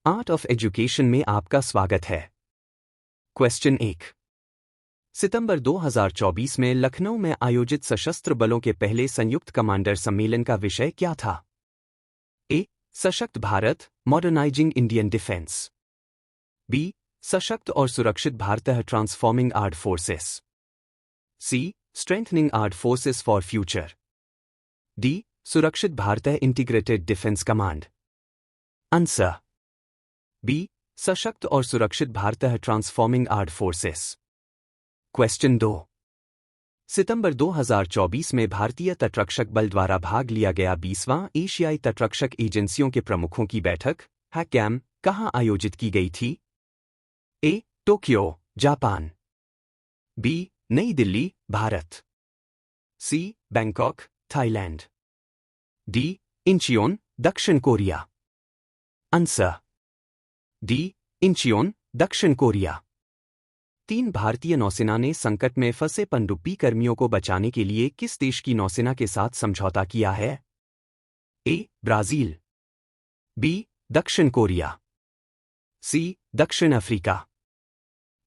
Art of education में आपका स्वागत है। क्वेश्चन 1। सितंबर 2024 में लखनऊ में आयोजित सशस्त्र बलों के पहले संयुक्त कमांडर सम्मेलन का विषय क्या था? ए. सशक्त Bharat, modernising Indian defence. B. सशक्त और सुरक्षित Bharat, transforming armed forces. C. Strengthening armed forces for future. D. सुरक्षित Bharat, integrated defence command. Answer B. सशक्त और सुरक्षित Bharat, transforming armed forces. Question 2। सितंबर 2024 में भारतीय तटरक्षक बल द्वारा भाग लिया गया 20वां एशियाई तटरक्षक एजेंसियों के प्रमुखों की बैठक हैकैम कहाँ आयोजित की गई थी? ए. Tokyo, Japan. बी. नई Delhi, Bharat. C. Bangkok, Thailand. D. Incheon, दक्षिण कोरिया। Answer D. इंचियोन, दक्षिण कोरिया। 3. भारतीय नौसेना ने संकट में फंसे पनडुब्बी कर्मियों को बचाने के लिए किस देश की नौसेना के साथ समझौता किया है? ए. ब्राजील। बी. दक्षिण कोरिया। सी. दक्षिण Africa.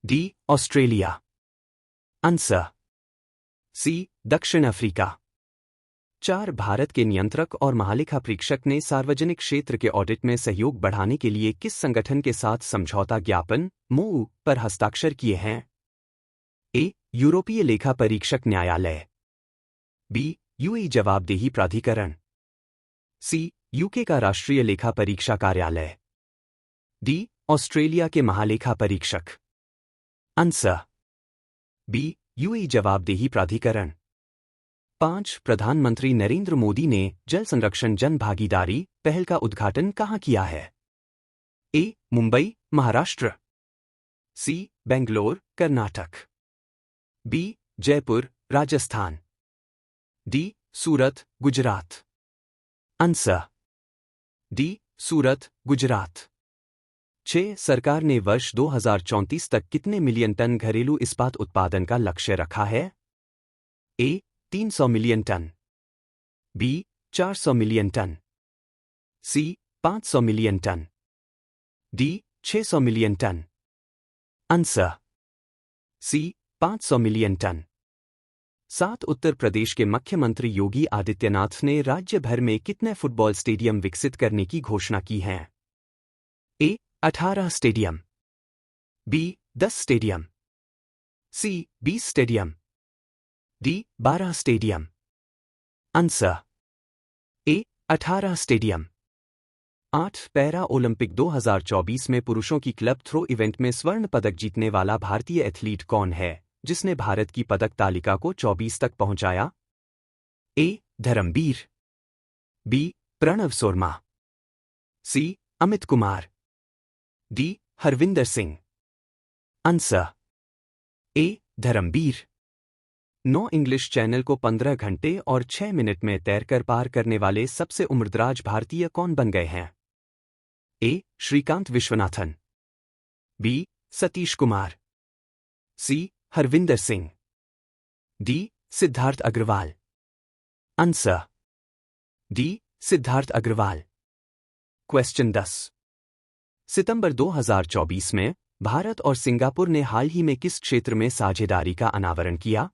D. Australia. Answer C. दक्षिण अफ्रीका। 4. भारत के नियंत्रक और महालेखा परीक्षक ने सार्वजनिक क्षेत्र के ऑडिट में सहयोग बढ़ाने के लिए किस संगठन के साथ समझौता ज्ञापन MoU पर हस्ताक्षर किए हैं? ए. यूरोपीय लेखा परीक्षक न्यायालय। बी. यूएई जवाबदेही प्राधिकरण। सी. यूके का राष्ट्रीय लेखा परीक्षा कार्यालय। डी. ऑस्ट्रेलिया के महालेखा परीक्षक। Answer B. यूएई जवाबदेही प्राधिकरण। 5. प्रधानमंत्री नरेंद्र मोदी ने जल संरक्षण जन भागीदारी पहल का उद्घाटन कहाँ किया है? A. Mumbai, Maharashtra. C. Bangalore, Karnataka. B. Jaipur, Rajasthan. D. Surat, Gujarat. Answer D. Surat, Gujarat. 6. सरकार ने वर्ष 2034 तक कितने मिलियन टन घरेलू इस्पात उत्पादन का लक्ष्य रखा है? A. 300 million ton. B. 400 million ton. C. 500 million ton. D. 600 million ton. Answer C. 500 million ton. 7. Uttar Pradesh के मुख्यमंत्री योगी आदित्यनाथ ने राज्य भर में कितने फुटबॉल स्टेडियम विकसित करने की घोषणा की है? A. 18 stadium. B. 10 stadium. C. 20 stadium. D. 12 stadium. Answer A. 18 stadium. 8. Para Olympic 2024 में पुरुषों की क्लब थ्रो इवेंट में स्वर्ण पदक जीतने वाला भारतीय एथलीट कौन है जिसने भारत की पदक तालिका को 24 तक पहुंचाया? A. Dharambir. B. Pranav Sharma. C. Amit Kumar. D. Harvinder Singh. Answer A. Dharambir. 9 English channel को 15 घंटे और 6 मिनट में तैरकर पार करने वाले सबसे उम्रदराज भारतीय कौन बन गए हैं? A. Srikanth Vishwanathan. B. Satish Kumar. C. Harvinder Singh. D. Siddharth Agarwal. Answer D. Siddharth Agarwal. Question 10। सितंबर 2024 में भारत और सिंगापुर ने हाल ही में किस क्षेत्र में साझेदारी का अनावरण किया?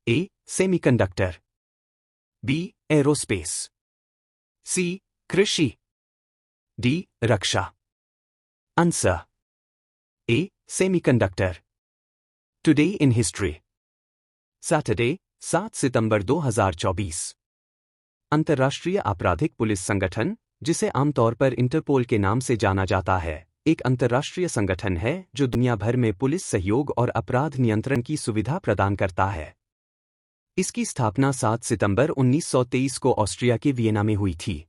ए. सेमीकंडक्टर। बी. एरोस्पेस। सी. कृषि। D. Raksha. Answer A. Semiconductor. Today in history. Saturday 7 सितंबर 2024। अंतर्राष्ट्रीय आपराधिक पुलिस संगठन, जिसे आमतौर पर इंटरपोल के नाम से जाना जाता है, एक अंतर्राष्ट्रीय संगठन है जो दुनिया भर में पुलिस सहयोग और अपराध नियंत्रण की सुविधा प्रदान करता है। इसकी स्थापना 7 सितंबर 1923 को ऑस्ट्रिया के वियना में हुई थी।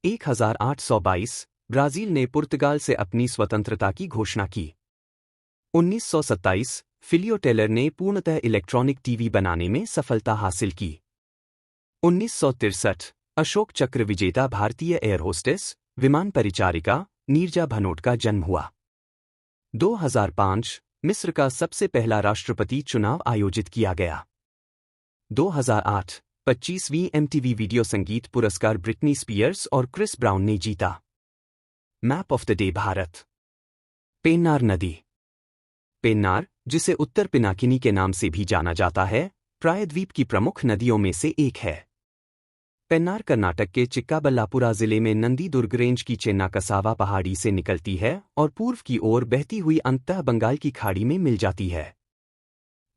1822 ब्राजील ने पुर्तगाल से अपनी स्वतंत्रता की घोषणा की। 1927 फिलियो टेलर ने पूर्णतः इलेक्ट्रॉनिक टीवी बनाने में सफलता हासिल की। 1963 अशोक चक्र विजेता भारतीय एयर होस्टेस, विमान परिचारिका नीरजा भनोट का जन्म हुआ। 2005 मिस्र का सबसे पहला राष्ट्रपति चुनाव आयोजित किया गया। 2008 25वीं MTV वीडियो संगीत पुरस्कार ब्रिटनी स्पीयर्स और क्रिस ब्राउन ने जीता। Map of the day Bharat. Pennar नदी। पेन्नार, जिसे उत्तर पिनाकिनी के नाम से भी जाना जाता है, प्रायद्वीप की प्रमुख नदियों में से एक है। पेन्नार कर्नाटक के चिक्काबल्लापुरा जिले में नंदी दुर्ग रेंज की चेन्नाकसावा पहाड़ी से निकलती है और पूर्व की ओर बहती हुई अंततः बंगाल की खाड़ी में मिल जाती है।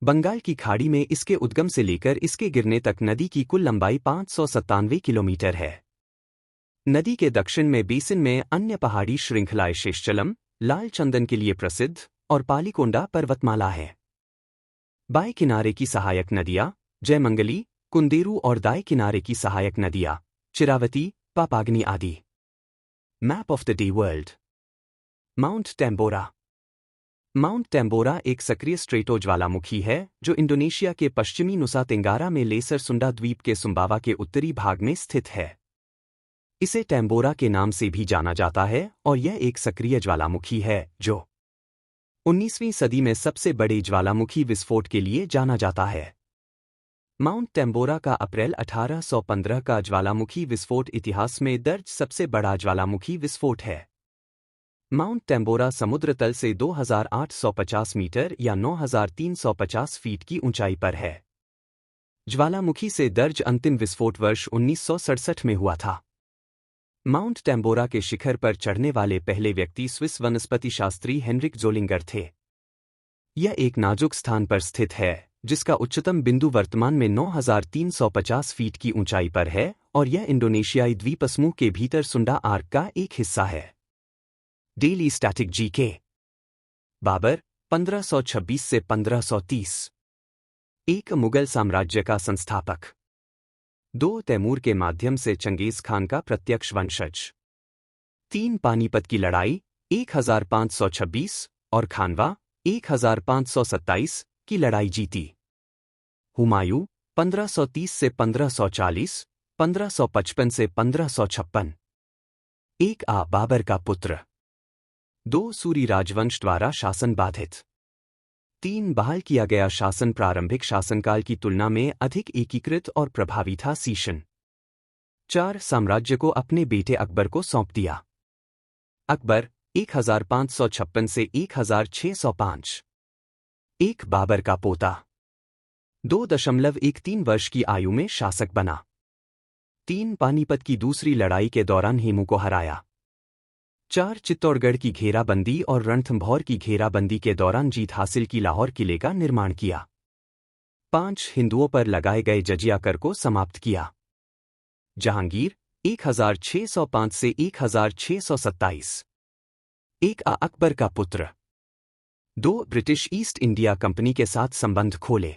बंगाल की खाड़ी में इसके उद्गम से लेकर इसके गिरने तक नदी की कुल लंबाई 597 किलोमीटर है। नदी के दक्षिण में बेसिन में अन्य पहाड़ी श्रृंखलाएं शेषचलम, लाल चंदन के लिए प्रसिद्ध, और पालीकोंडा पर्वतमाला है। बाएं किनारे की सहायक नदियां जयमंगली, कुंदेरू और दाएं किनारे की सहायक नदियां चिरावती, पापाग्नि आदि। Map of the day world. Mount Tambora. Mount Tambora एक सक्रिय स्ट्रेटो ज्वालामुखी है जो इंडोनेशिया के पश्चिमी नुसा तेंगारा में लेसर सुंडा द्वीप के सुंबावा के उत्तरी भाग में स्थित है। इसे टैम्बोरा के नाम से भी जाना जाता है और यह एक सक्रिय ज्वालामुखी है जो 19वीं सदी में सबसे बड़े ज्वालामुखी विस्फोट के लिए जाना जाता है। माउंट टैम्बोरा का अप्रैल 1815 का ज्वालामुखी विस्फोट इतिहास में दर्ज सबसे बड़ा ज्वालामुखी विस्फोट है। माउंट टैम्बोरा समुद्र तल से 2850 मीटर या 9350 फीट की ऊंचाई पर है। ज्वालामुखी से दर्ज अंतिम विस्फोट वर्ष 1967 में हुआ था। माउंट टैम्बोरा के शिखर पर चढ़ने वाले पहले व्यक्ति स्विस वनस्पति शास्त्री हेनरिक जोलिंगर थे। यह एक नाजुक स्थान पर स्थित है जिसका उच्चतम बिंदु वर्तमान में 9350 फीट की ऊंचाई पर है और यह इंडोनेशियाई द्वीपसमूह के भीतर सुंडा आर्क का एक हिस्सा है। Daily static GK. बाबर 1526 से 1530। एक मुगल साम्राज्य का संस्थापक। 2 तैमूर के माध्यम से चंगेज खान का प्रत्यक्ष वंशज। 3 पानीपत की लड़ाई 1526 और खानवा 1527 की लड़ाई जीती। हुमायूं 1530 से 1540, 1555 से 1556। एक बाबर का पुत्र। 2 सूरी राजवंश द्वारा शासन बाधित। 3 बहाल किया गया शासन प्रारंभिक शासनकाल की तुलना में अधिक एकीकृत और प्रभावी था। सीशन 4 साम्राज्य को अपने बेटे अकबर को सौंप दिया। अकबर 1556 से 1605। एक बाबर का पोता। 2.13 वर्ष की आयु में शासक बना। 3 पानीपत की दूसरी लड़ाई के दौरान हेमू को हराया। 4 चित्तौड़गढ़ की घेराबंदी और रणथंभौर की घेराबंदी के दौरान जीत हासिल की लाहौर किले का निर्माण किया। 5 हिंदुओं पर लगाए गए जजिया कर को समाप्त किया। जहांगीर 1605 से 1627। एक अकबर का पुत्र। 2 ब्रिटिश ईस्ट इंडिया कंपनी के साथ संबंध खोले।